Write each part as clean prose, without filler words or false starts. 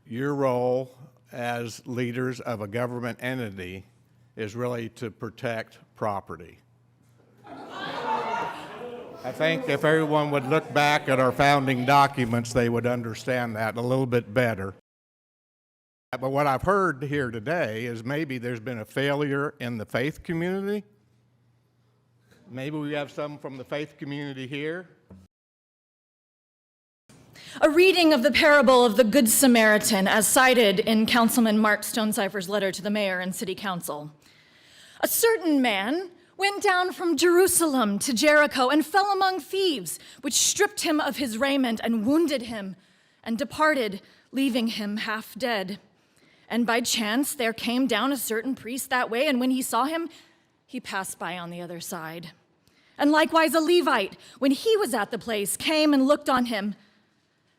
your role as leaders of a government entity is really to protect property. I think if everyone would look back at our founding documents, they would understand that a little bit better. But what I've heard here today is maybe there's been a failure in the faith community. Maybe we have some from the faith community here. A reading of the parable of the Good Samaritan as cited in Councilman Mark Stonecipher's letter to the mayor and city council. A certain man went down from Jerusalem to Jericho and fell among thieves, which stripped him of his raiment and wounded him and departed, leaving him half dead. And by chance there came down a certain priest that way, and when he saw him, he passed by on the other side. And likewise a Levite, when he was at the place, came and looked on him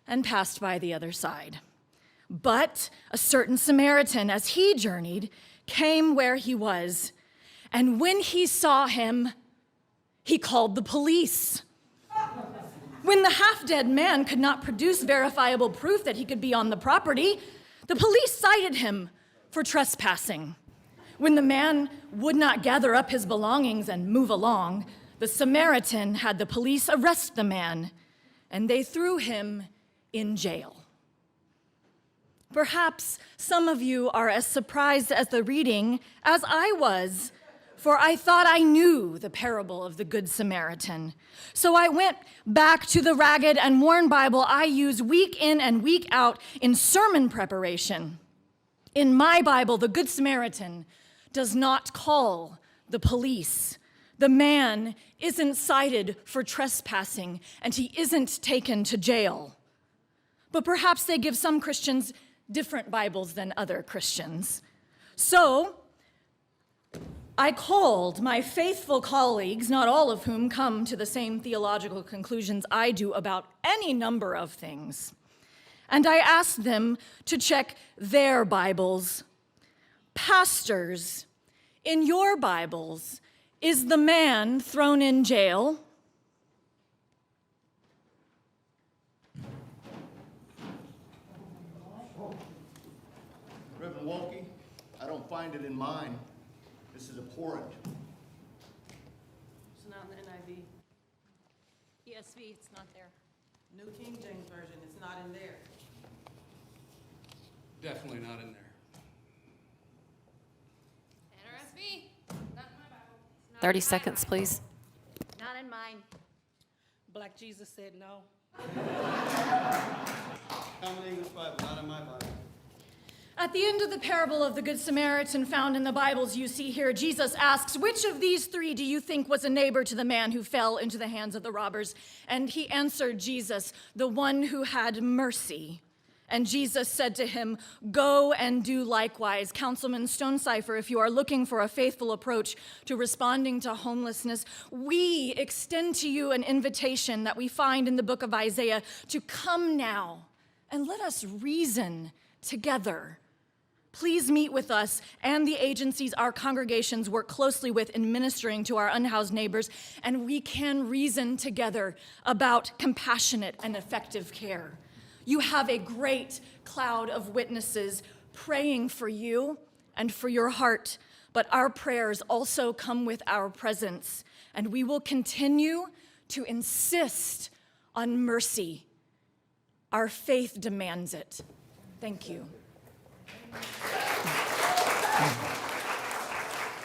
and passed by the other side. But a certain Samaritan, as he journeyed, came where he was, and when he saw him, he called the police. When the half-dead man could not produce verifiable proof that he could be on the property, the police cited him for trespassing. When the man would not gather up his belongings and move along, the Samaritan had the police arrest the man, and they threw him in jail. Perhaps some of you are as surprised at the reading as I was, for I thought I knew the parable of the Good Samaritan. So I went back to the ragged and worn Bible I use week in and week out in sermon preparation. In my Bible, the Good Samaritan does not call the police. The man isn't cited for trespassing, and he isn't taken to jail. But perhaps they give some Christians different Bibles than other Christians. So I called my faithful colleagues, not all of whom come to the same theological conclusions I do about any number of things, and I asked them to check their Bibles. Pastors, in your Bibles, is the man thrown in jail? Reverend Wolke, I don't find it in mine. This is abhorrent. It's not in the NIV. ESV, it's not there. New King James Version, it's not in there. Definitely not in there. NRSV, not in my Bible. It's not 30 in my seconds, Bible. please. Not in mine. Black Jesus said no. Common English Bible, not in my Bible. At the end of the parable of the Good Samaritan found in the Bibles you see here, Jesus asks, which of these three do you think was a neighbor to the man who fell into the hands of the robbers? And he answered Jesus, the one who had mercy. And Jesus said to him, go and do likewise. Councilman Stonecipher, if you are looking for a faithful approach to responding to homelessness, we extend to you an invitation that we find in the book of Isaiah to come now and let us reason together. Please meet with us and the agencies our congregations work closely with in ministering to our unhoused neighbors, and we can reason together about compassionate and effective care. You have a great cloud of witnesses praying for you and for your heart, but our prayers also come with our presence, and we will continue to insist on mercy. Our faith demands it. Thank you.